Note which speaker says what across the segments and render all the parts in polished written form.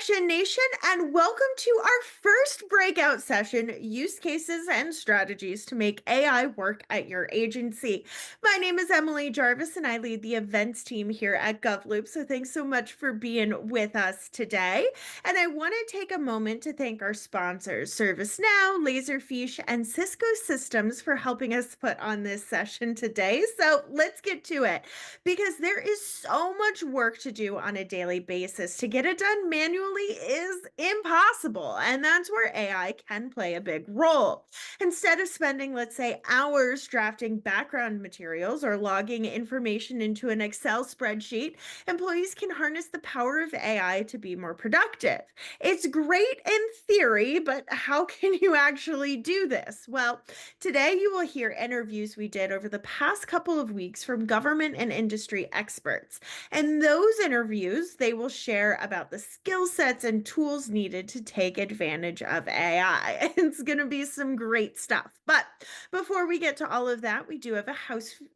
Speaker 1: NextGen Nation, and welcome to our first breakout session, Use Cases and Strategies to Make AI Work at Your Agency. My name is Emily Jarvis, and I lead the events team here at GovLoop, so thanks so much for being with us today. And I want to take a moment to thank our sponsors, ServiceNow, Laserfiche, and Cisco Systems for helping us put on this session today. So let's get to it, because there is so much work to do on a daily basis. To get it done manually is impossible, and that's where AI can play a big role. Instead of spending, let's say, hours drafting background materials or logging information into an Excel spreadsheet, employees can harness the power of AI to be more productive. It's great in theory, but how can you actually do this? Well, today you will hear interviews we did over the past couple of weeks from government and industry experts. And those interviews, they will share about the skill sets and tools needed to take advantage of AI. It's going to be some great stuff. But before we get to all of that, we do have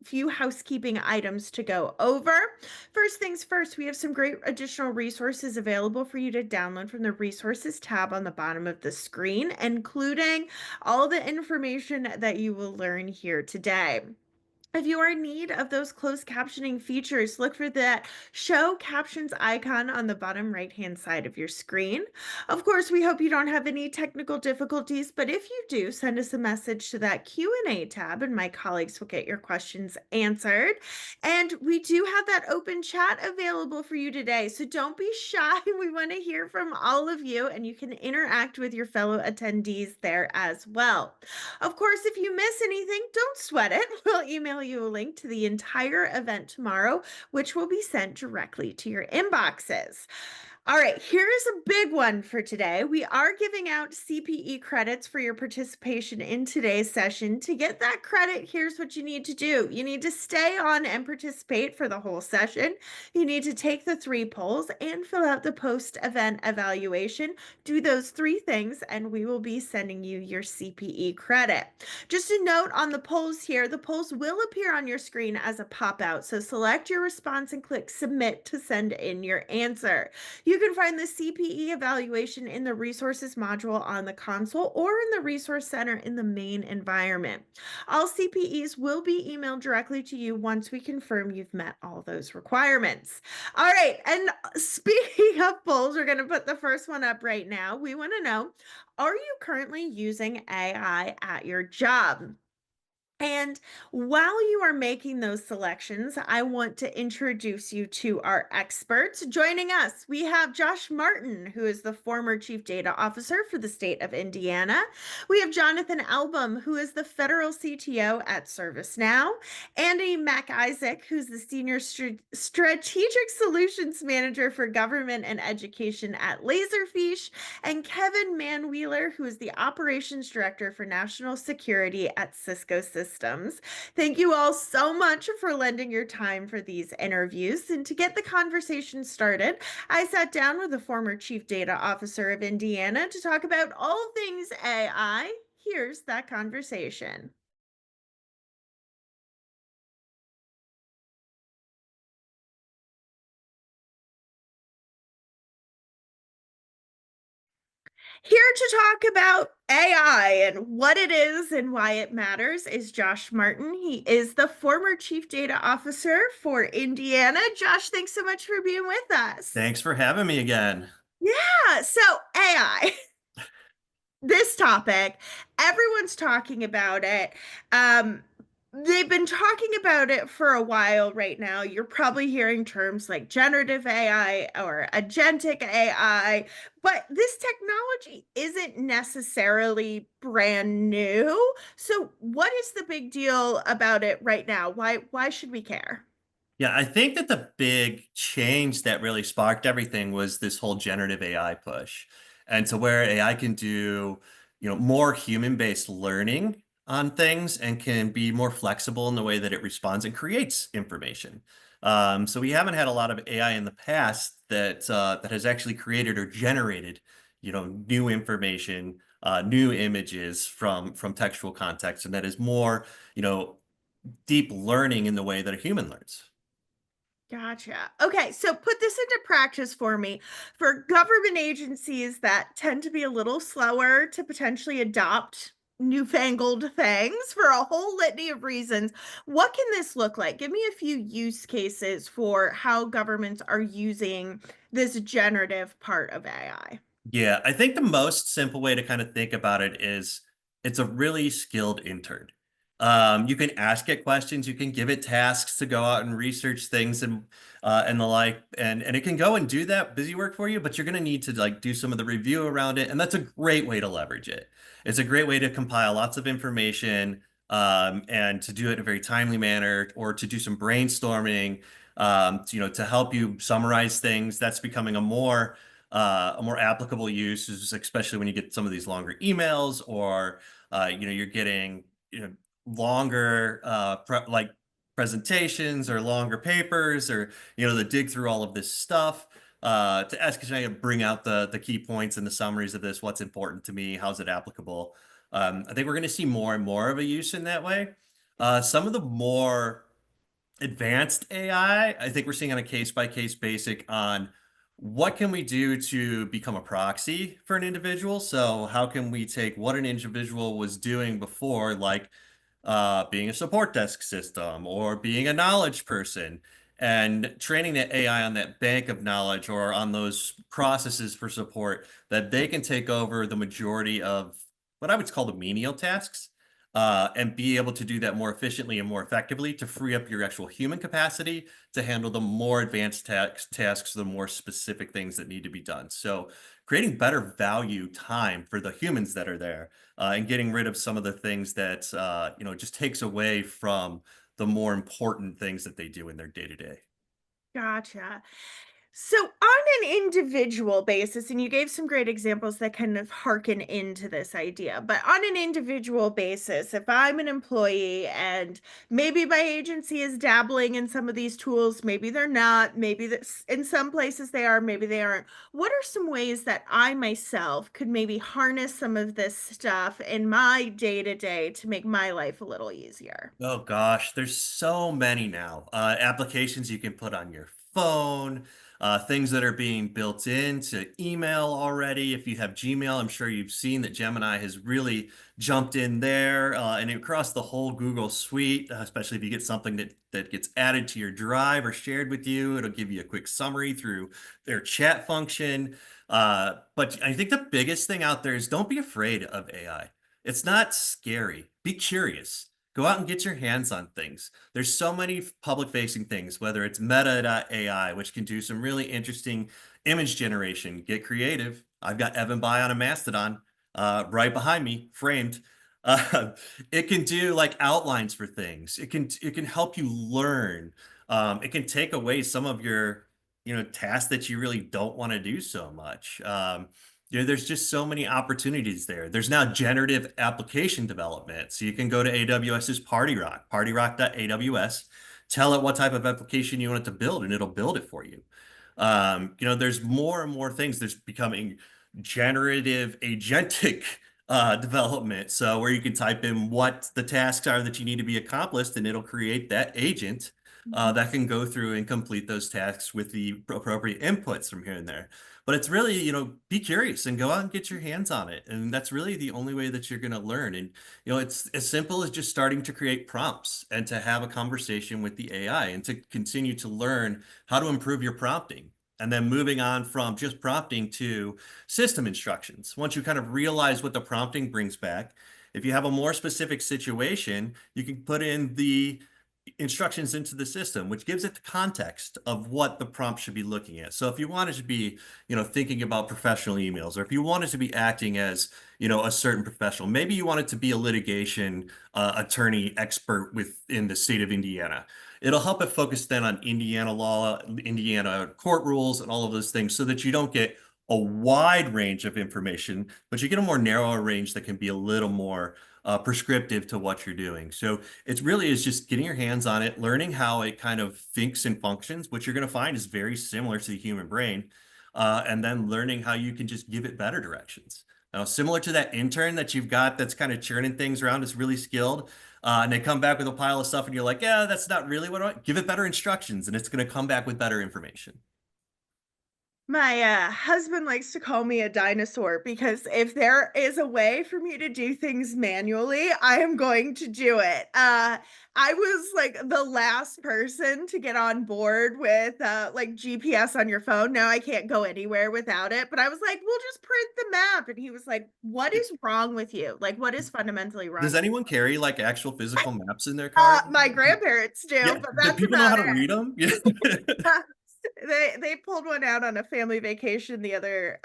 Speaker 1: few housekeeping items to go over. First things first, we have some great additional resources available for you to download from the resources tab on the bottom of the screen, including all the information that you will learn here today. If you are in need of those closed captioning features, look for that show captions icon on the bottom right-hand side of your screen. Of course, we hope you don't have any technical difficulties, but if you do, send us a message to that Q&A tab and my colleagues will get your questions answered. And we do have that open chat available for you today, so don't be shy. We want to hear from all of you, and you can interact with your fellow attendees there as well. Of course, if you miss anything, don't sweat it. We'll email you a link to the entire event tomorrow, which will be sent directly to your inboxes. All right, here's a big one for today. We are giving out CPE credits for your participation in today's session. To get that credit, here's what you need to do. You need to stay on and participate for the whole session. You need to take the 3 polls and fill out the post-event evaluation. Do those 3 things, and we will be sending you your CPE credit. Just a note on the polls here, the polls will appear on your screen as a pop-out, so select your response and click Submit to send in your answer. You can find the CPE evaluation in the resources module on the console or in the resource center in the main environment. All CPEs will be emailed directly to you once we confirm you've met all those requirements. All right, and speaking of polls, we're going to put the first one up right now. We want to know, are you currently using AI at your job? And while you are making those selections, I want to introduce you to our experts. Joining us, we have Josh Martin, who is the former Chief Data Officer for the state of Indiana. We have Jonathan Album, who is the federal CTO at ServiceNow. Andy MacIsaac, who's the Senior Strategic Solutions Manager for Government and Education at Laserfiche. And Kevin Manwheeler, who is the Operations Director for National Security at Cisco Systems. Thank you all so much for lending your time for these interviews. And to get the conversation started, I sat down with the former Chief Data Officer of Indiana to talk about all things AI. Here's that conversation. Here to talk about AI and what it is and why it matters is Josh Martin. He is the former Chief Data Officer for Indiana. Josh, thanks so much for being with us.
Speaker 2: Thanks for having me again.
Speaker 1: Yeah, so AI, this topic, everyone's talking about it. They've been talking about it for a while right now. You're probably hearing terms like generative AI or agentic AI, but this technology isn't necessarily brand new. So what is the big deal about it right now? Why should we care?
Speaker 2: Yeah, I think that the big change that really sparked everything was this whole generative AI push. And to where AI can do, more human-based learning on things and can be more flexible in the way that it responds and creates information. So we haven't had a lot of AI in the past that has actually created or generated, new information, new images from textual context, and that is more, deep learning in the way that a human learns.
Speaker 1: Gotcha. Okay, so put this into practice for me. For government agencies that tend to be a little slower to potentially adopt newfangled things for a whole litany of reasons, what can this look like? Give me a few use cases for how governments are using this generative part of AI.
Speaker 2: Yeah, I think the most simple way to kind of think about it is it's a really skilled intern. You can ask it questions, you can give it tasks to go out and research things and the like, and it can go and do that busy work for you. But you're going to need to like do some of the review around it, and that's a great way to leverage it. It's a great way to compile lots of information and to do it in a very timely manner, or to do some brainstorming, to help you summarize things. That's becoming a more applicable use is especially when you get some of these longer emails or you're getting longer like presentations or longer papers or to dig through all of this stuff to ask you to bring out the key points and the summaries of this, what's important to me, how's it applicable. I think we're going to see more and more of a use in that way. Some of the more advanced AI, I think we're seeing on a case by case basic on what can we do to become a proxy for an individual. So how can we take what an individual was doing before, like being a support desk system or being a knowledge person, and training the AI on that bank of knowledge or on those processes for support that they can take over the majority of what I would call the menial tasks, and be able to do that more efficiently and more effectively to free up your actual human capacity to handle the more advanced tasks, the more specific things that need to be done. So creating better value time for the humans that are there, and getting rid of some of the things that just takes away from the more important things that they do in their day to day.
Speaker 1: Gotcha. So, on an individual basis, and you gave some great examples that kind of harken into this idea, but on an individual basis, if I'm an employee and maybe my agency is dabbling in some of these tools, maybe they're not, maybe that's, in some places they are, maybe they aren't. What are some ways that I myself could maybe harness some of this stuff in my day to day to make my life a little easier?
Speaker 2: Oh gosh, there's so many now. Applications you can put on your phone, things that are being built into email already. If you have Gmail, I'm sure you've seen that Gemini has really jumped in there and across the whole Google suite, especially if you get something that gets added to your drive or shared with you, it'll give you a quick summary through their chat function. But I think the biggest thing out there is don't be afraid of AI. It's not scary. Be curious. Go out and get your hands on things. There's so many public facing things, whether it's Meta AI, which can do some really interesting image generation. Get creative. I've got Evan By on a Mastodon right behind me, framed. Uh, it can do like outlines for things. It can help you learn. It can take away some of your tasks that you really don't want to do so much. There's just so many opportunities there. There's now generative application development. So you can go to AWS's partyrock.aws, tell it what type of application you want it to build, and it'll build it for you. There's more and more things. There's becoming generative agentic development. So where you can type in what the tasks are that you need to be accomplished, and it'll create that agent that can go through and complete those tasks with the appropriate inputs from here and there. But it's really, be curious and go out and get your hands on it. And that's really the only way that you're going to learn. And, it's as simple as just starting to create prompts and to have a conversation with the AI and to continue to learn how to improve your prompting. And then moving on from just prompting to system instructions. Once you kind of realize what the prompting brings back, if you have a more specific situation, you can put in the instructions into the system, which gives it the context of what the prompt should be looking at. So if you wanted to be, thinking about professional emails, or if you wanted to be acting as, a certain professional, maybe you wanted to be a litigation attorney expert within the state of Indiana. It'll help it focus then on Indiana law, Indiana court rules, and all of those things so that you don't get a wide range of information, but you get a more narrow range that can be a little more prescriptive to what you're doing. So it's really is just getting your hands on it, learning how it kind of thinks and functions, which you're going to find is very similar to the human brain, and then learning how you can just give it better directions. Now, similar to that intern that you've got that's kind of churning things around, is really skilled. And they come back with a pile of stuff, and you're like, yeah, that's not really what I want. Give it better instructions, and it's going to come back with better information.
Speaker 1: My, husband likes to call me a dinosaur because if there is a way for me to do things manually, I am going to do it. I was, like, the last person to get on board with, like, GPS on your phone. Now I can't go anywhere without it, but I was like, "We'll just print the map," and he was like, "What is wrong with you? Like, what is fundamentally wrong?"
Speaker 2: Does anyone carry like actual physical maps in their car?
Speaker 1: My grandparents do,
Speaker 2: Yeah.
Speaker 1: but
Speaker 2: Do
Speaker 1: that's
Speaker 2: people know
Speaker 1: about
Speaker 2: how to read them? Yeah.
Speaker 1: it. They pulled one out on a family vacation the other,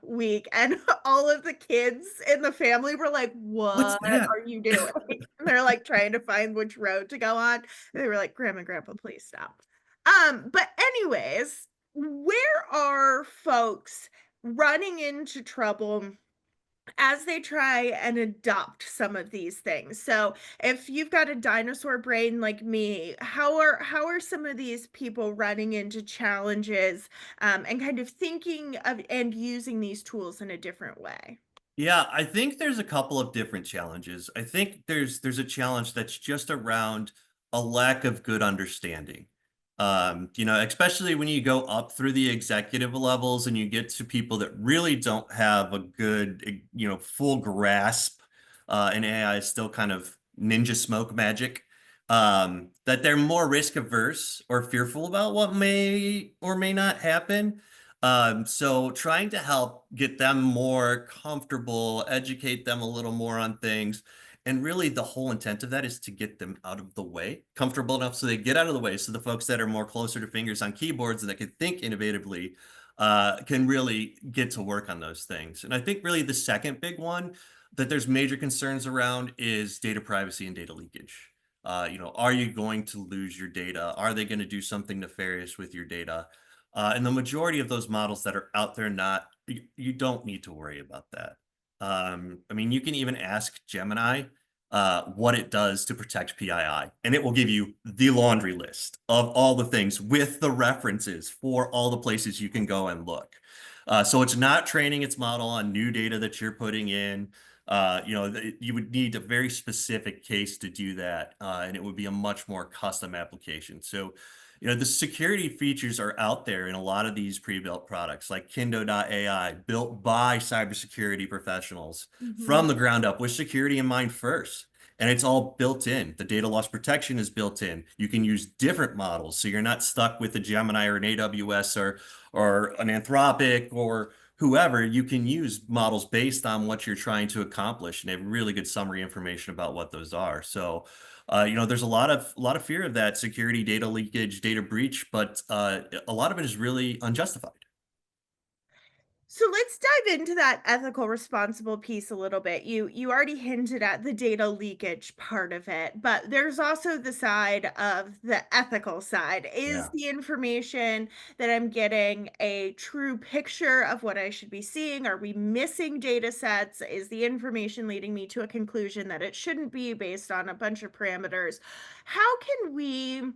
Speaker 1: week, and all of the kids in the family were like,
Speaker 2: What's
Speaker 1: "What
Speaker 2: that?
Speaker 1: are you doing?" And they're, like, trying to find which road to go on. And they were like, "Grandma, grandpa, please stop." But anyways, where are folks running into trouble as they try and adopt some of these things? So if you've got a dinosaur brain like me, how are some of these people running into challenges, and kind of thinking of and using these tools in a different way?
Speaker 2: Yeah, I think there's a couple of different challenges. I think there's a challenge that's just around a lack of good understanding. Especially when you go up through the executive levels and you get to people that really don't have a good, full grasp, and AI is still kind of ninja smoke magic. That they're more risk averse or fearful about what may or may not happen. So trying to help get them more comfortable, educate them a little more on things. And really the whole intent of that is to get them out of the way, comfortable enough so they get out of the way. So the folks that are more closer to fingers on keyboards and that can think innovatively can really get to work on those things. And I think really the second big one that there's major concerns around is data privacy and data leakage. Are you going to lose your data? Are they going to do something nefarious with your data? And the majority of those models that are out there, you don't need to worry about that. I mean, you can even ask Gemini what it does to protect PII, and it will give you the laundry list of all the things with the references for all the places you can go and look. So it's not training its model on new data that you're putting in. You would need a very specific case to do that, and it would be a much more custom application. So the security features are out there in a lot of these pre-built products like Kendo.ai, built by cybersecurity professionals from
Speaker 1: Mhm.
Speaker 2: the ground up with security in mind first. And it's all built in. The data loss protection is built in. You can use different models, so you're not stuck with a Gemini or an AWS or an Anthropic or whoever. You can use models based on what you're trying to accomplish, and they have really good summary information about what those are. So there's a lot of fear of that security, data leakage, data breach, but a lot of it is really unjustified.
Speaker 1: So let's dive into that ethical responsible piece a little bit. You already hinted at the data leakage part of it, but there's also the side of the ethical side. Is
Speaker 2: Yeah.
Speaker 1: the information that I'm getting a true picture of what I should be seeing? Are we missing data sets? Is the information leading me to a conclusion that it shouldn't be based on a bunch of parameters? How can we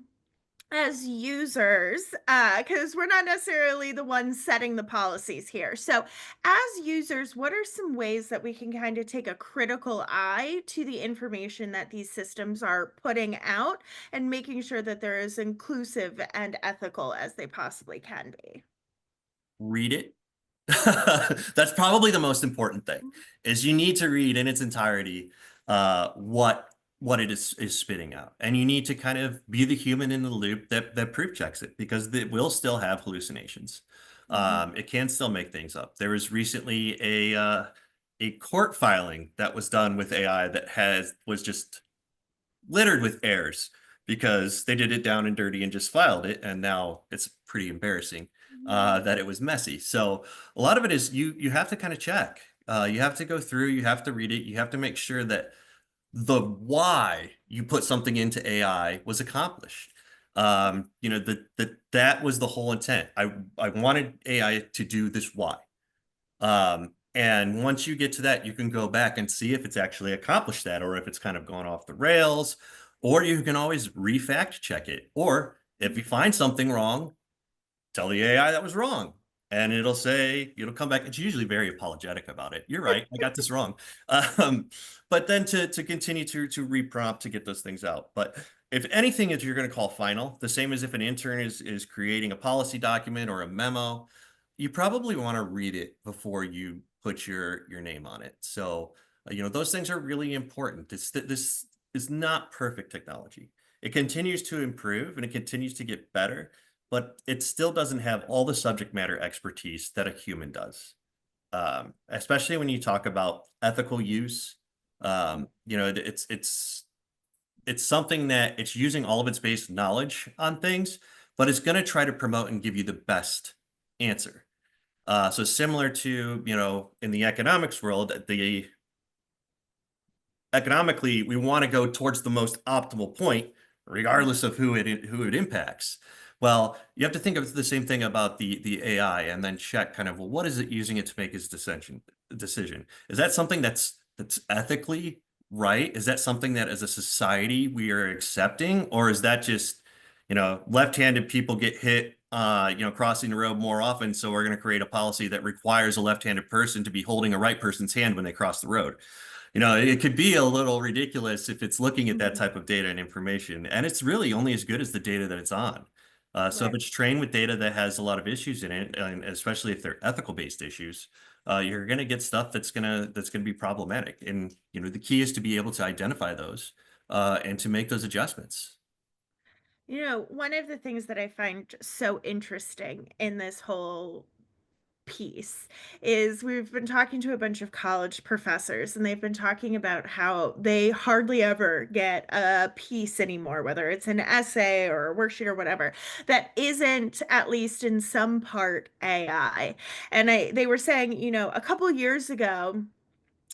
Speaker 1: as users, because we're not necessarily the ones setting the policies here. So, as users, what are some ways that we can kind of take a critical eye to the information that these systems are putting out and making sure that they're as inclusive and ethical as they possibly can be?
Speaker 2: Read it. That's probably the most important thing is you need to read in its entirety what it is spitting out. And you need to kind of be the human in the loop that proof checks it because it will still have hallucinations.
Speaker 1: Mhm.
Speaker 2: It can still make things up. There was recently a court filing that was done with AI that was just littered with errors because they did it down and dirty and just filed it, and now it's pretty embarrassing
Speaker 1: Mhm.
Speaker 2: that it was messy. So a lot of it is you have to kind of check. You have to go through. You have to read it. You have to make sure that the why you put something into AI was accomplished. That was the whole intent. I wanted AI to do this why. And once you get to that, you can go back and see if it's actually accomplished that or if it's kind of gone off the rails, or you can always re-fact check it. Or if you find something wrong, tell the AI that was wrong. and it'll come back. It's usually very apologetic about it. You're right. I got this wrong. Um, but then to continue to reprompt to get those things out. But if anything is you're going to call final, the same as if an intern is creating a policy document or a memo, you probably want to read it before you put your name on it. So, those things are really important. This is not perfect technology. It continues to improve and it continues to get better, but it still doesn't have all the subject matter expertise that a human does. Especially when you talk about ethical use. It's something that it's using all of its base knowledge on things, but it's going to try to promote and give you the best answer. So similar to, in the economics world, the economically, we want to go towards the most optimal point, regardless of who it impacts. Well, you have to think of the same thing about the AI, and then check kind of, well, what is it using it to make its decision? Is that something that's ethically right? Is that something that as a society we are accepting, or is that just, left-handed people get hit crossing the road more often, so we're going to create a policy that requires a left-handed person to be holding a right person's hand when they cross the road? It could be a little ridiculous if it's looking at that
Speaker 1: Mhm.
Speaker 2: type of data and information, and it's really only as good as the data that it's on. So if
Speaker 1: Right.
Speaker 2: it's trained with data that has a lot of issues in it, and especially if they're ethical based issues, you're going to get stuff that's gonna be problematic. And the key is to be able to identify those and to make those adjustments.
Speaker 1: One of the things that I find so interesting in this whole piece is we've been talking to a bunch of college professors and they've been talking about how they hardly ever get a piece anymore, whether it's an essay or a worksheet or whatever, that isn't at least in some part AI. And they were saying, a couple years ago,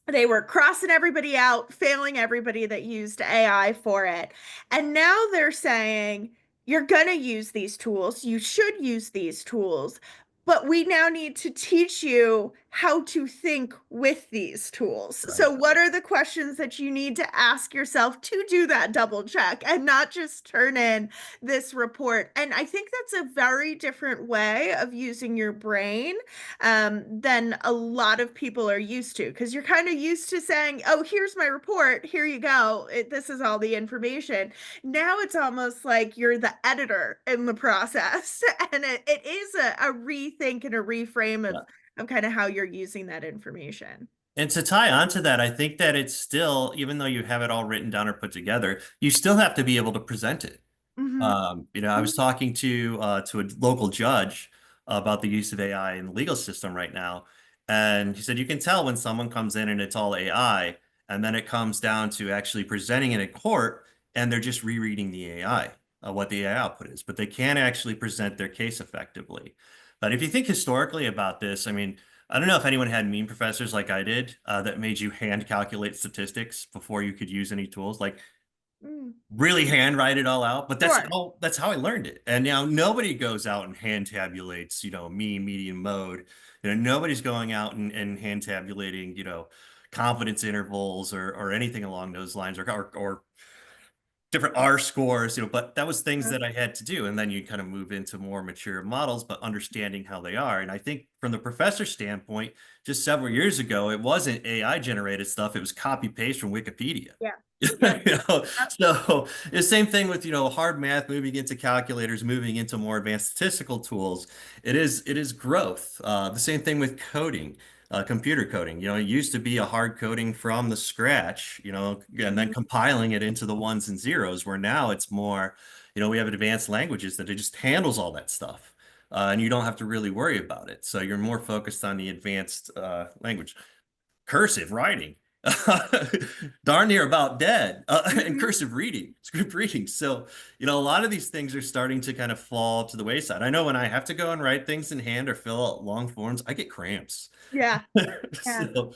Speaker 1: they were crossing everybody out, failing everybody that used AI for it. And now they're saying, you're going to use these tools. You should use these tools. But we now need to teach you how to think with these tools. So,
Speaker 2: Right.
Speaker 1: what are the questions that you need to ask yourself to do that double check and not just turn in this report? And I think that's a very different way of using your brain than a lot of people are used to. Because you're kind of used to saying, oh, here's my report. Here you go. This is all the information. Now it's almost like you're the editor in the process. And it is a rethink and a reframe of kind of how you're using that information.
Speaker 2: And to tie onto that, I think that it's still, even though you have it all written down or put together, you still have to be able to present it.
Speaker 1: Hmm.
Speaker 2: I was talking to a local judge about the use of AI in the legal system right now, and he said you can tell when someone comes in and it's all AI, and then it comes down to actually presenting it in court, and they're just rereading the AI, what the AI output is, but they can't actually present their case effectively. But if you think historically about this, I mean, I don't know if anyone had meme professors like I did that made you hand calculate statistics before you could use any tools. Like
Speaker 1: Mm,
Speaker 2: really handwrite it all out, but that's
Speaker 1: sure.
Speaker 2: how I learned it. And now nobody goes out and hand tabulates, mean, median, mode. Nobody's going out and hand tabulating, confidence intervals or anything along those lines or different R scores, but that was things
Speaker 1: Uh,
Speaker 2: that I had to do. And then you kind of move into more mature models, but understanding how they are. And I think from the professor standpoint, just several years ago, it wasn't AI generated stuff. It was copy paste from Wikipedia.
Speaker 1: yeah.
Speaker 2: You
Speaker 1: Yep. Yep.
Speaker 2: so the same thing with, hard math moving into calculators, moving into more advanced statistical tools. It is growth. The same thing with coding, computer coding. It used to be a hard coding from the scratch, and then
Speaker 1: Mhm.
Speaker 2: compiling it into the ones and zeros, where now it's more, we have advanced languages that it just handles all that stuff. And you don't have to really worry about it. So you're more focused on the advanced language cursive writing, darn near about dead, and
Speaker 1: Mhm.
Speaker 2: cursive reading, script reading. So, a lot of these things are starting to kind of fall to the wayside. I know when I have to go and write things in hand or fill out long forms, I get cramps.
Speaker 1: Yeah. Yeah.
Speaker 2: So,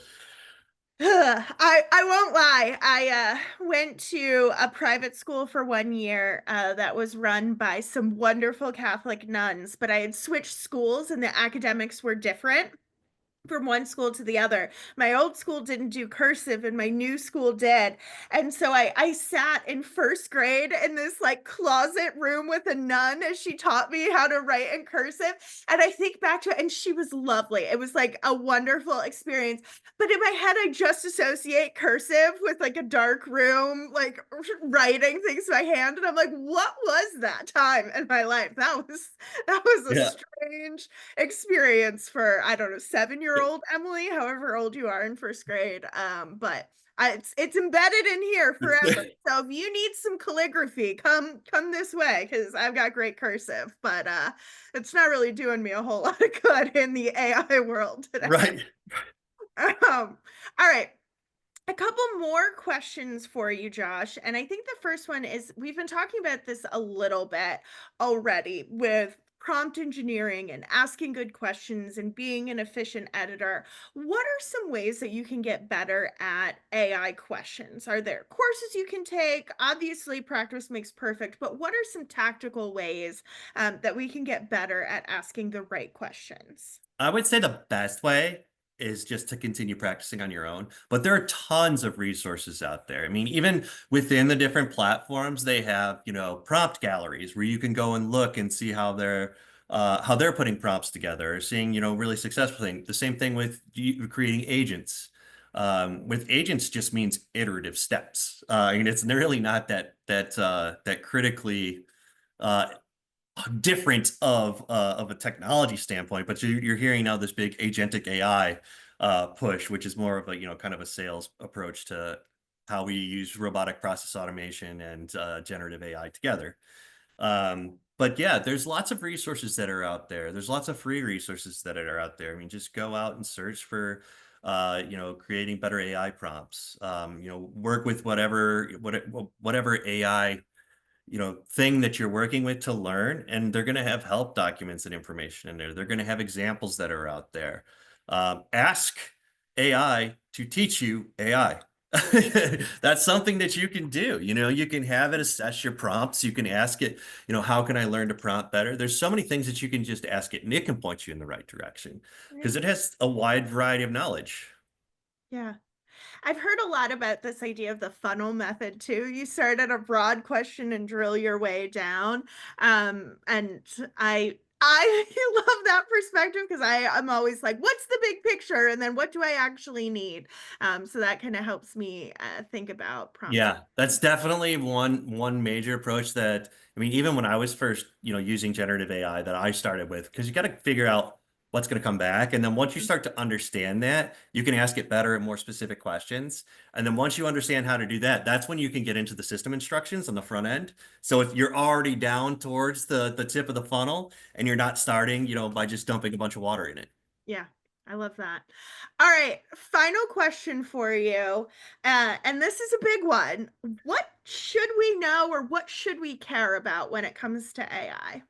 Speaker 1: I won't lie. I went to a private school for 1 year that was run by some wonderful Catholic nuns, but I had switched schools and the academics were different. from one school to the other. My old school didn't do cursive and my new school did. And so I sat in first grade in this like closet room with a nun as she taught me how to write in cursive. And I think back to it, and she was lovely. It was like a wonderful experience. But in my head, I just associate cursive with like a dark room, like writing things by hand. And I'm like, what was that time in my life? That was a
Speaker 2: Yeah.
Speaker 1: strange experience for, I don't know, 7-year-old Emily, however old you are in first grade. But it's embedded in here forever. So if you need some calligraphy, come this way because I've got great cursive. But it's not really doing me a whole lot of good in the AI world today.
Speaker 2: Right.
Speaker 1: All right. A couple more questions for you, Josh. And I think the first one is, we've been talking about this a little bit already with prompt engineering and asking good questions and being an efficient editor. What are some ways that you can get better at AI questions? Are there courses you can take? Obviously, practice makes perfect, but what are some tactical ways that we can get better at asking the right questions?
Speaker 2: I would say the best way is just to continue practicing on your own, but there are tons of resources out there. I mean, even within the different platforms, they have, prompt galleries where you can go and look and see how they're putting prompts together, or seeing, really successful things. The same thing with creating agents. With agents just means iterative steps. And it's really not that critically uh, different of a technology standpoint, but you're hearing now this big agentic AI push, which is more of a kind of a sales approach to how we use robotic process automation and generative AI together. But yeah, there's lots of resources that are out there. There's lots of free resources that are out there. I mean, just go out and search for creating better AI prompts. Work with whatever AI thing that you're working with to learn, and they're going to have help documents and information in there. They're going to have examples that are out there. Ask AI to teach you AI. That's something that you can do. You can have it assess your prompts. You can ask it, how can I learn to prompt better? There's so many things that you can just ask it, and it can point you in the right direction
Speaker 1: Yeah.
Speaker 2: because it has a wide variety of knowledge.
Speaker 1: Yeah. I've heard a lot about this idea of the funnel method too. You start at a broad question and drill your way down. And I love that perspective because I'm always like, what's the big picture? And then what do I actually need? So that kind of helps me think about prompting.
Speaker 2: Yeah, that's definitely one major approach that I mean, even when I was first, using generative AI that I started with, because you got to figure out what's going to come back. And then once you start to understand that, you can ask it better and more specific questions. And then once you understand how to do that, that's when you can get into the system instructions on the front end. So if you're already down towards the tip of the funnel and you're not starting, by just dumping a bunch of water in it.
Speaker 1: Yeah, I love that. All right, final question for you. And this is a big one. What should we know or what should we care about when it comes to AI?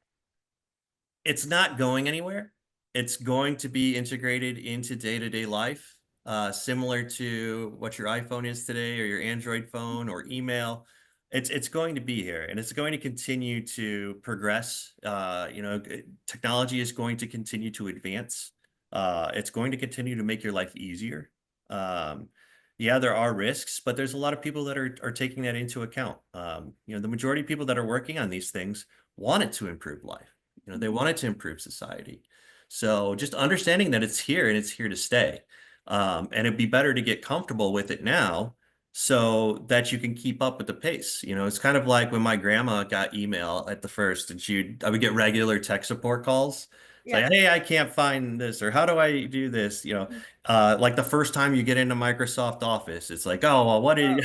Speaker 2: It's not going anywhere. It's going to be integrated into day-to-day life, similar to what your iPhone is today or your Android phone or email. It's going to be here, and it's going to continue to progress. Technology is going to continue to advance. It's going to continue to make your life easier. Um, yeah, there are risks, but there's a lot of people that are taking that into account. The majority of people that are working on these things want it to improve life. They
Speaker 1: Mhm.
Speaker 2: want it to improve society. So just understanding that it's here and it's here to stay. And it'd be better to get comfortable with it now so that you can keep up with the pace. It's kind of like when my grandma got email at the first and I would get regular tech support calls. It's
Speaker 1: Yeah.
Speaker 2: like, hey, I can't find this, or how do I do this?
Speaker 1: Mhm.
Speaker 2: Like the first time you get into Microsoft Office, it's like, oh, well,
Speaker 1: Oh,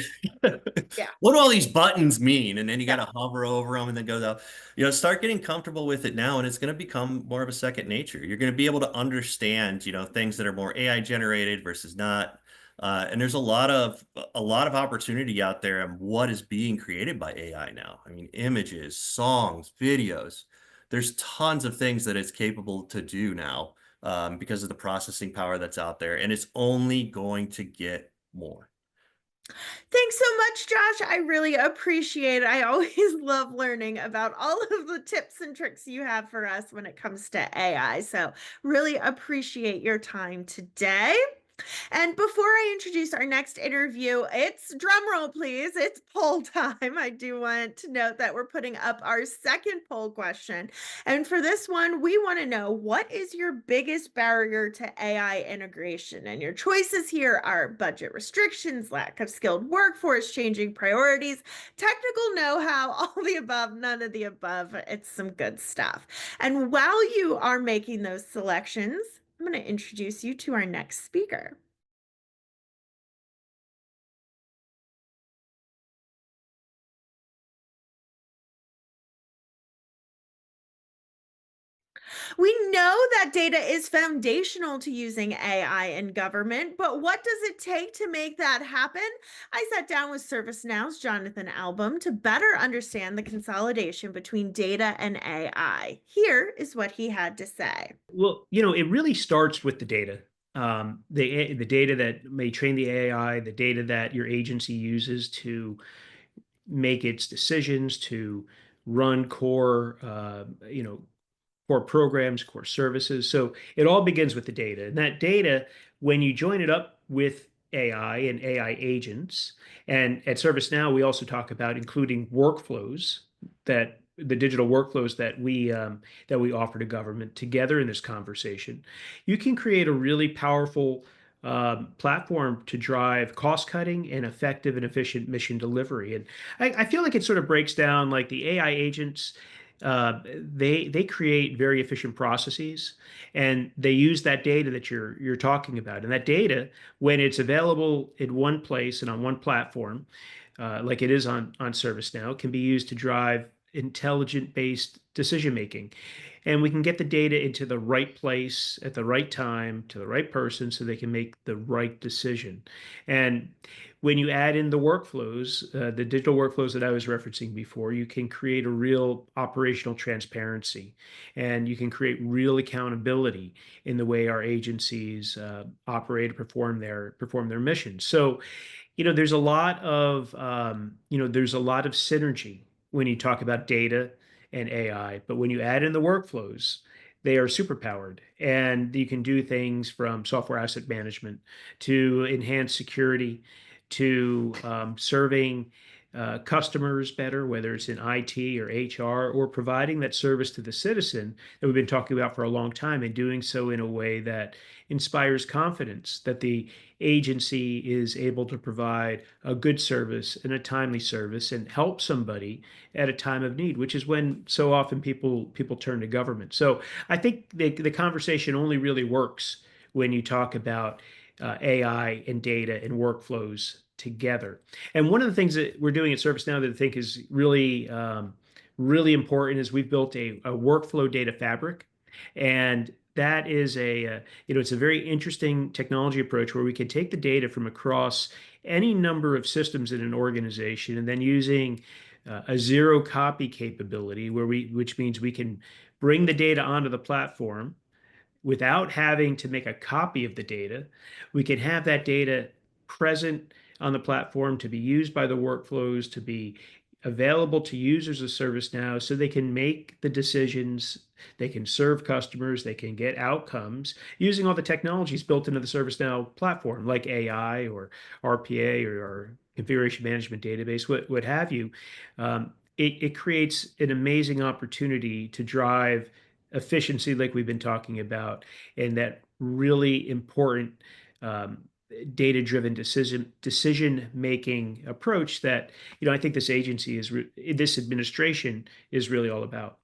Speaker 1: yeah.
Speaker 2: what do all these buttons mean? And then you got
Speaker 1: Yeah.
Speaker 2: to hover over them and then go down. Start getting comfortable with it now, and it's going to become more of a second nature. You're going to be able to understand, things that are more AI generated versus not. And there's a lot of opportunity out there and what is being created by AI now. I mean, images, songs, videos. There's tons of things that it's capable to do now because of the processing power that's out there, and it's only going to get more.
Speaker 1: Thanks so much, Josh. I really appreciate it. I always love learning about all of the tips and tricks you have for us when it comes to AI. So, really appreciate your time today. And before I introduce our next interview, it's drum roll, please. It's poll time. I do want to note that we're putting up our second poll question. And for this one, we want to know, what is your biggest barrier to AI integration? And your choices here are budget restrictions, lack of skilled workforce, changing priorities, technical know how, all the above, none of the above. It's some good stuff. And while you are making those selections, I'm going to introduce you to our next speaker. We know that data is foundational to using AI in government, but what does it take to make that happen? I sat down with ServiceNow's Jonathan Album to better understand the consolidation between data and AI. Here is what he had to say.
Speaker 3: Well, it really starts with the data. The data that may train the AI, the data that your agency uses to make its decisions, to run core programs, core services. So it all begins with the data. And that data, when you join it up with AI and AI agents, and at ServiceNow, we also talk about including workflows, that the digital workflows that we offer to government together in this conversation, you can create a really powerful platform to drive cost cutting and effective and efficient mission delivery. And I feel like it sort of breaks down like the AI agents. They create very efficient processes, and they use that data that you're talking about. And that data, when it's available in one place and on one platform, like it is on ServiceNow, can be used to drive intelligent based decision making. And we can get the data into the right place at the right time to the right person so they can make the right decision. And when you add in the workflows, the digital workflows that I was referencing before, you can create a real operational transparency, and you can create real accountability in the way our agencies operate and perform their missions. So there's a lot of synergy when you talk about data and AI, but when you add in the workflows, they are superpowered, and you can do things from software asset management to enhance security to serving customers better, whether it's in IT or HR, or providing that service to the citizen that we've been talking about for a long time, and doing so in a way that inspires confidence that the agency is able to provide a good service and a timely service and help somebody at a time of need, which is when so often people turn to government. So I think the conversation only really works when you talk about AI and data and workflows together. And one of the things that we're doing at ServiceNow that I think is really important is we've built a workflow data fabric, and that is it's a very interesting technology approach where we can take the data from across any number of systems in an organization, and then using a zero copy capability, which means we can bring the data onto the platform without having to make a copy of the data. We can have that data present on the platform to be used by the workflows, to be available to users of ServiceNow so they can make the decisions, they can serve customers, they can get outcomes using all the technologies built into the ServiceNow platform, like AI or RPA or configuration management database, what have you. It creates an amazing opportunity to drive efficiency like we've been talking about, and that really important um, data-driven decision making approach that I think this administration is really all about.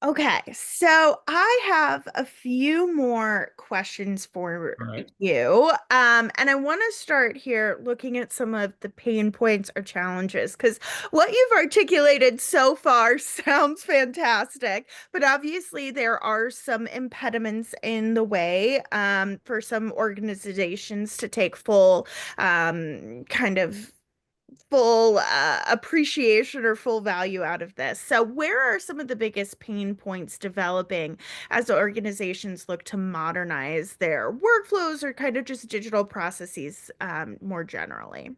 Speaker 1: Okay, so I have a few more questions for
Speaker 3: All right.
Speaker 1: you. And I want to start here looking at some of the pain points or challenges, because what you've articulated so far sounds fantastic, but obviously there are some impediments in the way for some organizations to take full kind of full appreciation or full value out of this. So, where are some of the biggest pain points developing as organizations look to modernize their workflows or kind of just digital processes more generally?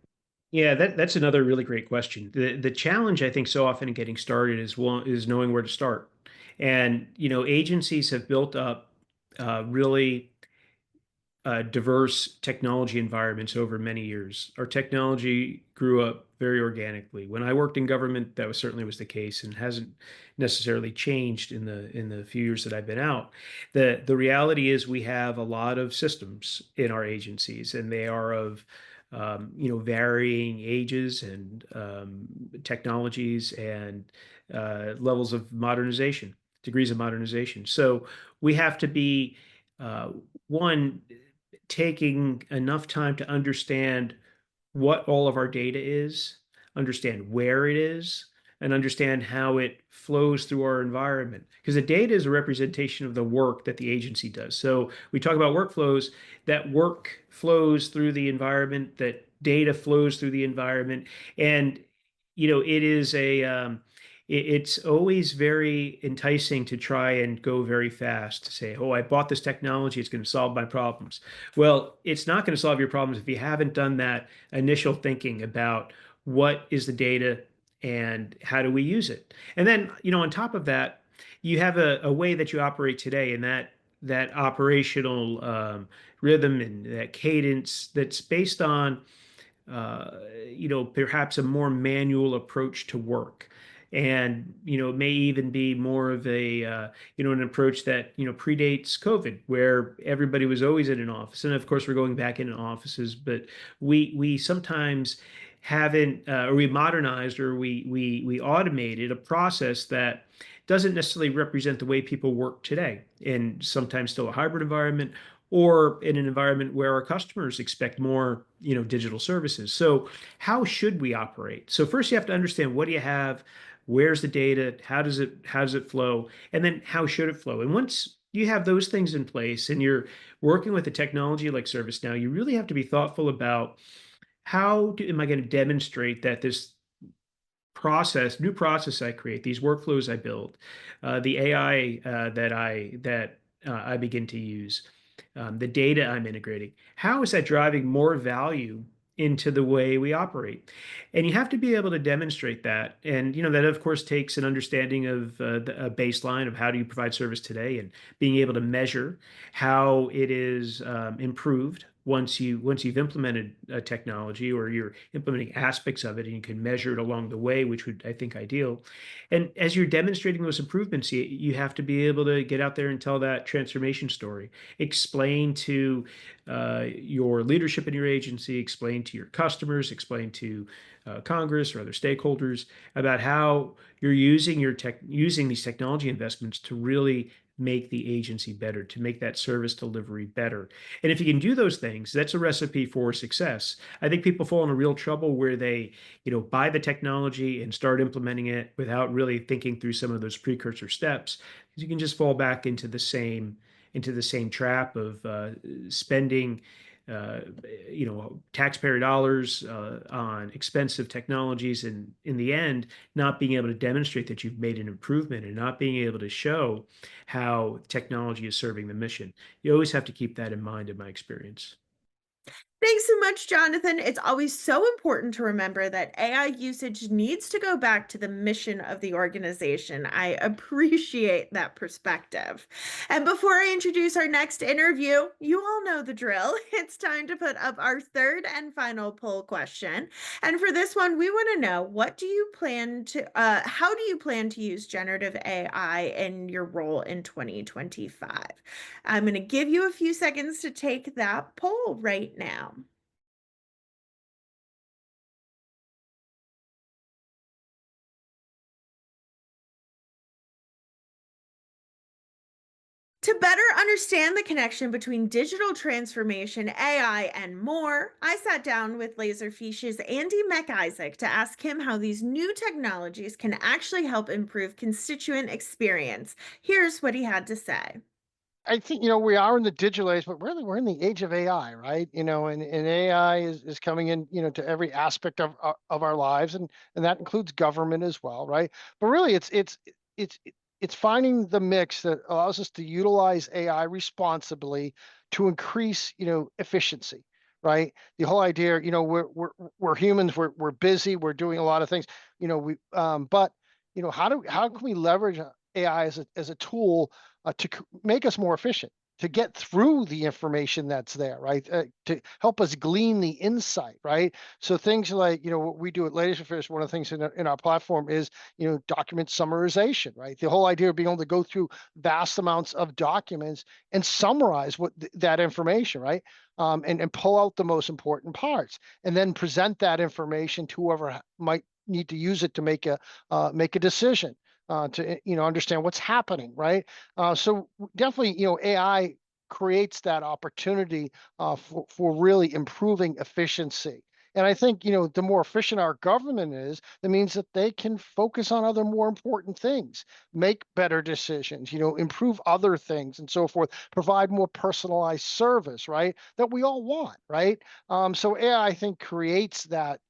Speaker 3: Yeah, that's another really great question. The challenge I think so often in getting started is knowing where to start. And agencies have built up really diverse technology environments over many years. Our technology grew up very organically. When I worked in government, that was certainly was the case, and hasn't necessarily changed in the few years that I've been out. The reality is we have a lot of systems in our agencies, and they are of varying ages and technologies and levels of modernization, degrees of modernization. So we have to be uh, one taking enough time to understand what all of our data is, understand where it is, and understand how it flows through our environment. Because the data is a representation of the work that the agency does. So we talk about workflows, that work flows through the environment, that data flows through the environment. And, it is it's always very enticing to try and go very fast to say, oh, I bought this technology, it's going to solve my problems. Well, it's not going to solve your problems if you haven't done that initial thinking about what is the data and how do we use it. And then, on top of that, you have a way that you operate today, and that operational rhythm and that cadence that's based on uh, perhaps a more manual approach to work. And, it may even be more of an approach that, predates COVID, where everybody was always in an office. And of course, we're going back into offices, but we sometimes haven't, or we modernized, or we automated a process that doesn't necessarily represent the way people work today, and sometimes still a hybrid environment, or in an environment where our customers expect more, digital services. So how should we operate? So first you have to understand, what do you have? Where's the data? How does it flow? And then how should it flow? And once you have those things in place and you're working with a technology like ServiceNow, you really have to be thoughtful about am I going to demonstrate that this new process I create, these workflows I build, the AI that I begin to use, the data I'm integrating. How is that driving more value into the way we operate? And you have to be able to demonstrate that. And that of course takes an understanding of a baseline of how do you provide service today, and being able to measure how it is improved once you've implemented a technology, or you're implementing aspects of it, and you can measure it along the way, which would, I think, ideal. And as you're demonstrating those improvements, you have to be able to get out there and tell that transformation story, explain to your leadership in your agency, explain to your customers, explain to Congress or other stakeholders about how you're using these technology investments to really make the agency better, to make that service delivery better. And if you can do those things, that's a recipe for success. I think people fall into real trouble where they, buy the technology and start implementing it without really thinking through some of those precursor steps. You can just fall back into the same trap of spending taxpayer dollars on expensive technologies, and in the end not being able to demonstrate that you've made an improvement, and not being able to show how technology is serving the mission. You always have to keep that in mind, in my experience.
Speaker 1: Thanks so much, Jonathan. It's always so important to remember that AI usage needs to go back to the mission of the organization. I appreciate that perspective. And before I introduce our next interview, you all know the drill. It's time to put up our third and final poll question. And for this one, we want to know, how do you plan to use generative AI in your role in 2025? I'm going to give you a few seconds to take that poll right now. To better understand the connection between digital transformation, AI, and more, I sat down with Laserfish's Andy McIsaac to ask him how these new technologies can actually help improve constituent experience. Here's what he had to say.
Speaker 4: I think, we are in the digital age, but really we're in the age of AI, right? And AI is coming in, to every aspect of our lives, and that includes government as well, right? But really, it's it's finding the mix that allows us to utilize AI responsibly to increase, efficiency, right? The whole idea, we're humans, we're busy, we're doing a lot of things, but how can we leverage AI as a tool make us more efficient, to get through the information that's there, right? To help us glean the insight, right? So things like, what we do at Ladies Affairs, one of the things in our platform is, document summarization, right? The whole idea of being able to go through vast amounts of documents and summarize that information, right? And pull out the most important parts, and then present that information to whoever might need to use it to make a decision, to understand what's happening, right? So definitely, AI creates that opportunity for really improving efficiency. And I think, the more efficient our government is, that means that they can focus on other more important things, make better decisions, improve other things and so forth, provide more personalized service, right? That we all want, right? So AI, I think, creates that,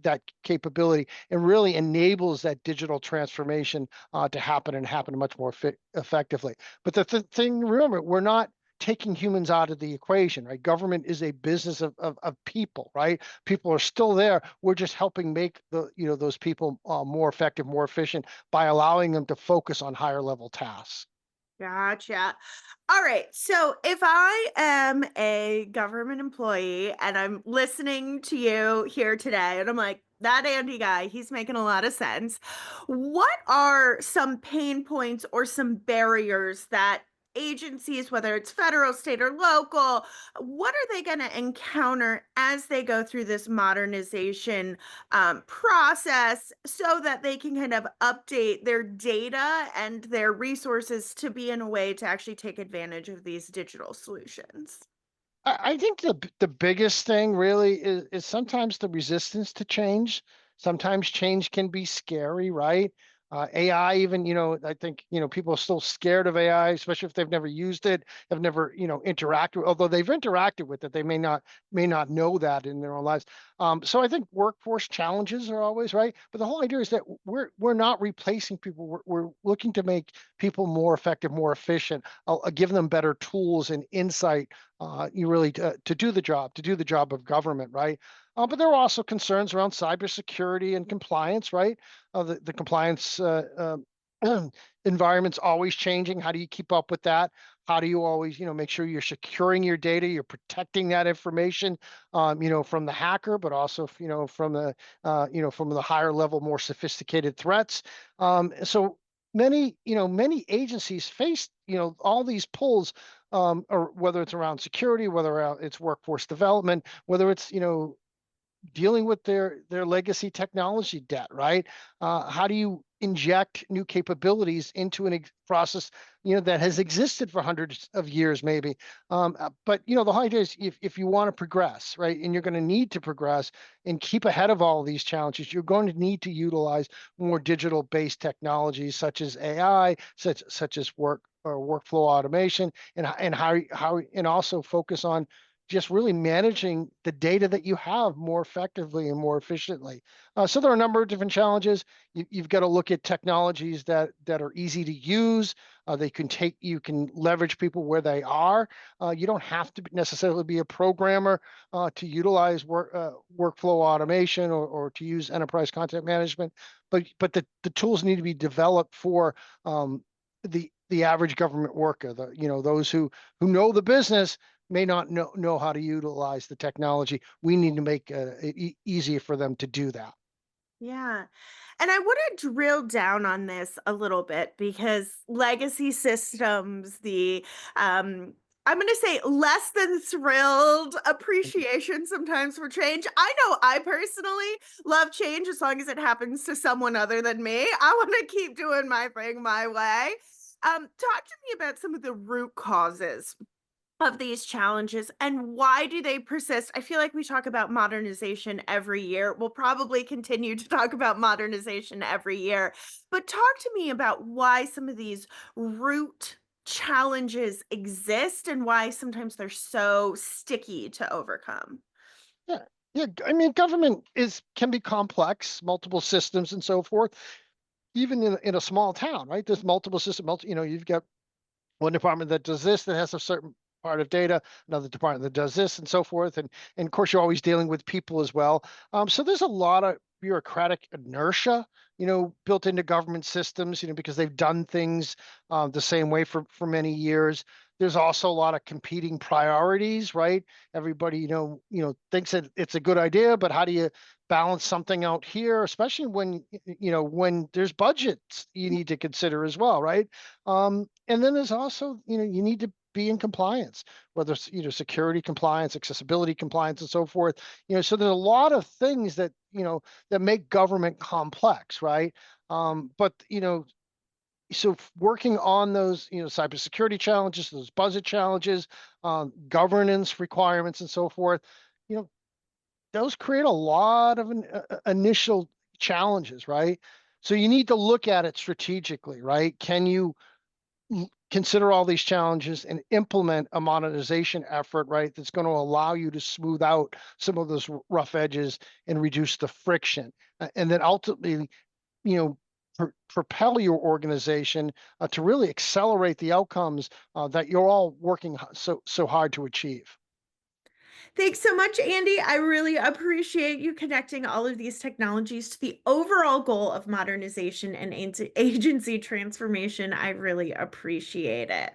Speaker 4: that capability, and really enables that digital transformation to happen, and happen much more effectively. But the thing, remember, we're not taking humans out of the equation, right? Government is a business of people, right? People are still there. We're just helping make those people more effective, more efficient, by allowing them to focus on higher level tasks.
Speaker 1: Gotcha. All right. So if I am a government employee and I'm listening to you here today, and I'm like, that Andy guy, he's making a lot of sense. What are some pain points or some barriers that agencies, whether it's federal, state, or local, what are they going to encounter as they go through this modernization process so that they can kind of update their data and their resources to be in a way to actually take advantage of these digital solutions?
Speaker 4: I think the biggest thing really is sometimes the resistance to change. Sometimes change can be scary, right? AI, even, I think, people are still scared of AI, especially if they've never used it, have never, interacted. Although they've interacted with it, they may not know that in their own lives. So I think workforce challenges are always right, but the whole idea is that we're not replacing people. We're looking to make people more effective, more efficient, give them better tools and insight, you really to do the job of government, right? But there are also concerns around cybersecurity and compliance, right? The compliance environment's always changing. How do you keep up with that? How do you always, make sure you're securing your data, you're protecting that information, from the hacker, but also, from the higher level, more sophisticated threats. So many agencies face, all these pulls, or whether it's around security, whether it's workforce development, whether it's, dealing with their legacy technology debt, right? How do you inject new capabilities into process, that has existed for hundreds of years, maybe? But the whole idea is, if you want to progress, right, and you're going to need to progress and keep ahead of all of these challenges, you're going to need to utilize more digital-based technologies, such as AI, such as workflow automation, and how and also focus on just really managing the data that you have more effectively and more efficiently. So there are a number of different challenges. You've got to look at technologies that are easy to use. You can leverage people where they are. You don't have to necessarily be a programmer to utilize workflow automation, or to use enterprise content management. But the tools need to be developed for the average government worker. Those who know the business may not know how to utilize the technology. We need to make it easier for them to do that.
Speaker 1: Yeah. And I want to drill down on this a little bit because legacy systems, I'm going to say less than thrilled appreciation sometimes for change. I know I personally love change as long as it happens to someone other than me. I want to keep doing my thing my way. Talk to me about some of the root causes of these challenges and why do they persist? I feel like we talk about modernization every year. We'll probably continue to talk about modernization every year. But talk to me about why some of these root challenges exist and why sometimes they're so sticky to overcome?
Speaker 4: Yeah. Yeah. I mean, government can be complex, multiple systems and so forth. Even in a small town, right? There's multiple systems, you've got one department that does this, that has a certain part of data, another department that does this and so forth. And of course you're always dealing with people as well. So there's a lot of bureaucratic inertia, built into government systems, because they've done things the same way for many years. There's also a lot of competing priorities, right? Everybody, thinks that it's a good idea, but how do you balance something out here, especially when there's budgets you need to consider as well, right? And then there's also, you need to be in compliance, whether it's, security compliance, accessibility compliance, and so forth. So there's a lot of things that make government complex, right? But working on those, cybersecurity challenges, those budget challenges, governance requirements, and so forth, you know, those create a lot of initial challenges, right? So you need to look at it strategically, right? Can you consider all these challenges and implement a monetization effort, right? That's going to allow you to smooth out some of those rough edges and reduce the friction, and then ultimately, you know, propel your organization to really accelerate the outcomes that you're all working so hard to achieve.
Speaker 1: Thanks so much, Andy. I really appreciate you connecting all of these technologies to the overall goal of modernization and agency transformation. I really appreciate it.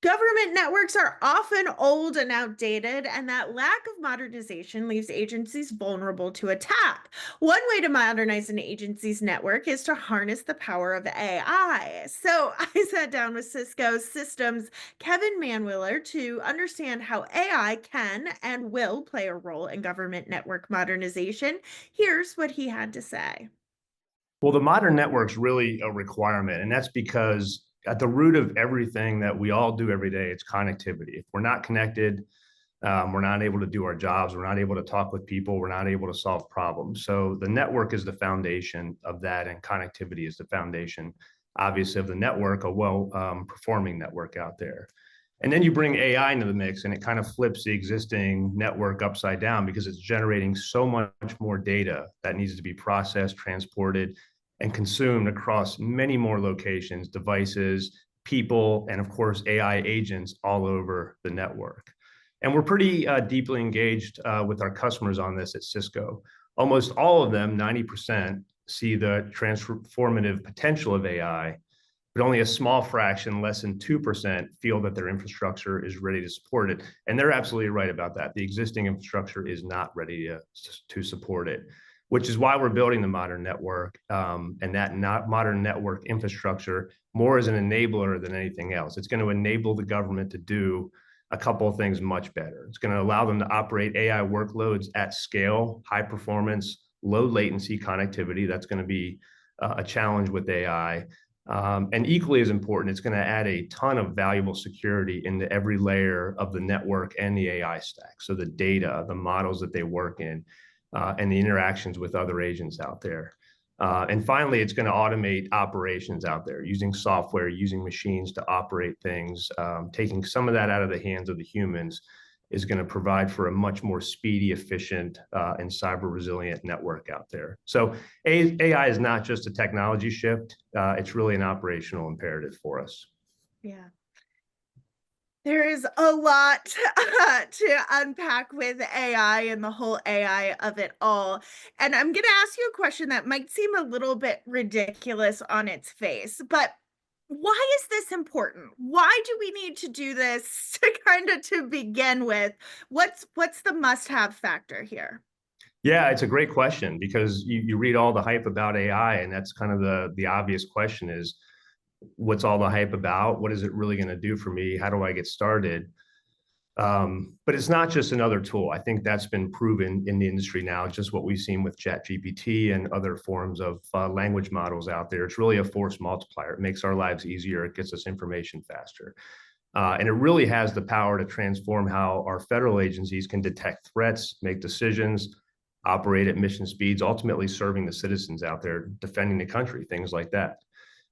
Speaker 1: Government networks are often old and outdated, and that lack of modernization leaves agencies vulnerable to attack. One way to modernize an agency's network is to harness the power of AI. So I sat down with Cisco Systems' Kevin Manwiller to understand how AI can and will play a role in government network modernization. Here's what he had to say.
Speaker 5: Well, the modern network's really a requirement, and that's because at the root of everything that we all do every day, it's connectivity. If we're not connected, we're not able to do our jobs. We're not able to talk with people. We're not able to solve problems. So the network is the foundation of that, and connectivity is the foundation, obviously, of the network, a well performing network out there. And then you bring AI into the mix, and it kind of flips the existing network upside down because it's generating so much more data that needs to be processed, transported, and consumed across many more locations, devices, people, and of course, AI agents all over the network. And we're pretty deeply engaged with our customers on this at Cisco. Almost all of them, 90%, see the transformative potential of AI, but only a small fraction, less than 2%, feel that their infrastructure is ready to support it. And they're absolutely right about that. The existing infrastructure is not ready to support it, which is why we're building the modern network, and that modern network infrastructure more as an enabler than anything else. It's going to enable the government to do a couple of things much better. It's going to allow them to operate AI workloads at scale, high performance, low latency connectivity. That's going to be a challenge with AI. And equally as important, it's going to add a ton of valuable security into every layer of the network and the AI stack. So the data, the models that they work in, and the interactions with other agents out there. And finally, it's going to automate operations out there using software, using machines to operate things, taking some of that out of the hands of the humans is going to provide for a much more speedy, efficient, and cyber resilient network out there. So AI is not just a technology shift. It's really an operational imperative for us.
Speaker 1: Yeah. There is a lot to unpack with AI and the whole AI of it all. And I'm going to ask you a question that might seem a little bit ridiculous on its face, but why is this important? Why do we need to do this to begin with? What's the must-have factor here?
Speaker 5: Yeah, it's a great question because you read all the hype about AI, and that's kind of the obvious question is, what's all the hype about? What is it really going to do for me? How do I get started? But it's not just another tool. I think that's been proven in the industry now, just what we've seen with ChatGPT and other forms of language models out there. It's really a force multiplier. It makes our lives easier. It gets us information faster. And it really has the power to transform how our federal agencies can detect threats, make decisions, operate at mission speeds, ultimately serving the citizens out there, defending the country, things like that.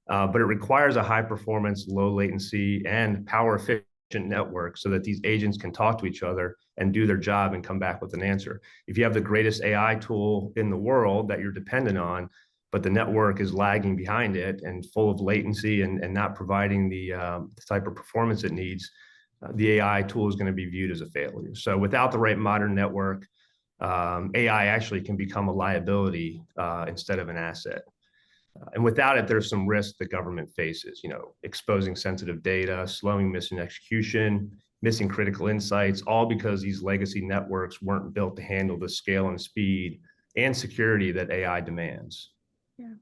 Speaker 5: But it requires a high performance, low latency, and power efficient network so that these agents can talk to each other and do their job and come back with an answer. If you have the greatest AI tool in the world that you're dependent on, but the network is lagging behind it and full of latency and not providing the type of performance it needs, the AI tool is going to be viewed as a failure. So without the right modern network, AI actually can become a liability instead of an asset. And without it, there's some risk the government faces, exposing sensitive data, slowing mission execution, missing critical insights, all because these legacy networks weren't built to handle the scale and speed and security that AI demands.
Speaker 1: Yeah.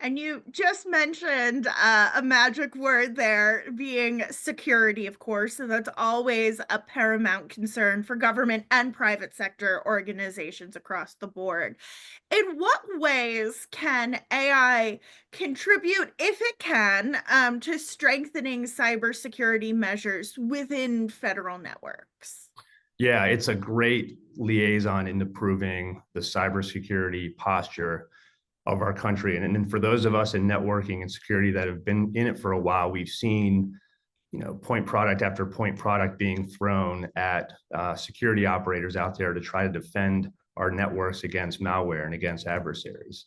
Speaker 1: And you just mentioned a magic word there being security, of course, and that's always a paramount concern for government and private sector organizations across the board. In what ways can AI contribute, if it can, to strengthening cybersecurity measures within federal networks?
Speaker 5: Yeah, it's a great liaison in improving the cybersecurity posture of our country. And for those of us in networking and security that have been in it for a while, we've seen point product after point product being thrown at security operators out there to try to defend our networks against malware and against adversaries.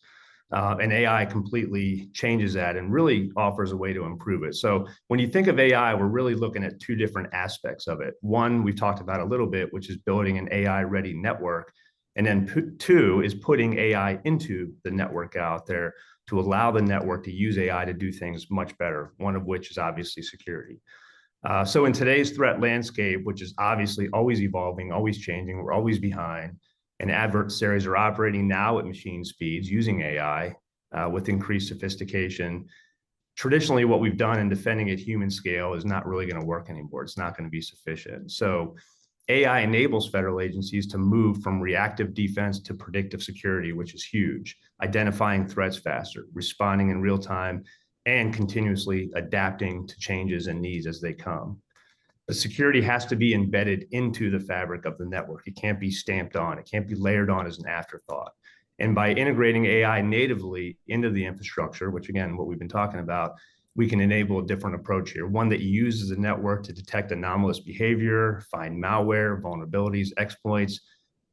Speaker 5: And AI completely changes that and really offers a way to improve it. So when you think of AI, we're really looking at two different aspects of it. One, we've talked about a little bit, which is building an AI-ready network. And then two is putting AI into the network out there to allow the network to use AI to do things much better, one of which is obviously security. So in today's threat landscape, which is obviously always evolving, always changing, we're always behind, and adversaries are operating now at machine speeds using AI with increased sophistication. Traditionally, what we've done in defending at human scale is not really going to work anymore. It's not going to be sufficient. So AI enables federal agencies to move from reactive defense to predictive security, which is huge, identifying threats faster, responding in real time, and continuously adapting to changes and needs as they come. But security has to be embedded into the fabric of the network. It can't be stamped on. It can't be layered on as an afterthought. And by integrating AI natively into the infrastructure, which again, what we've been talking about, we can enable a different approach here, one that uses the network to detect anomalous behavior, find malware, vulnerabilities, exploits,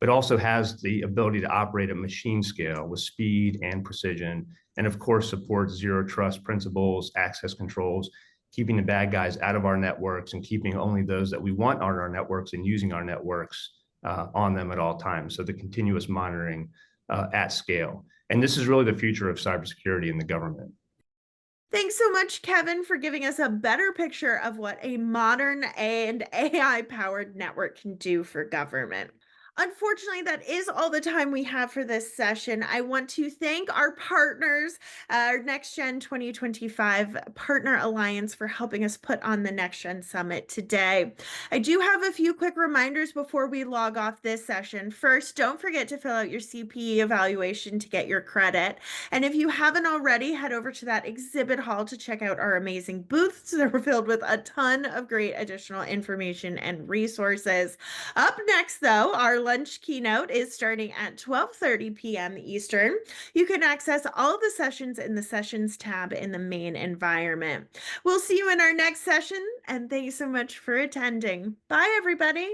Speaker 5: but also has the ability to operate at machine scale with speed and precision, and of course supports zero trust principles, access controls, keeping the bad guys out of our networks and keeping only those that we want on our networks and using our networks on them at all times. So the continuous monitoring at scale. And this is really the future of cybersecurity in the government.
Speaker 1: Thanks so much, Kevin, for giving us a better picture of what a modern and AI-powered network can do for government. Unfortunately, that is all the time we have for this session. I want to thank our partners, our NextGen 2025 Partner Alliance, for helping us put on the NextGen Summit today. I do have a few quick reminders before we log off this session. First, don't forget to fill out your CPE evaluation to get your credit. And if you haven't already, head over to that exhibit hall to check out our amazing booths. They're filled with a ton of great additional information and resources. Up next, though, our lunch keynote is starting at 12:30 p.m. Eastern. You can access all of the sessions in the Sessions tab in the main environment. We'll see you in our next session, and thanks so much for attending. Bye, everybody.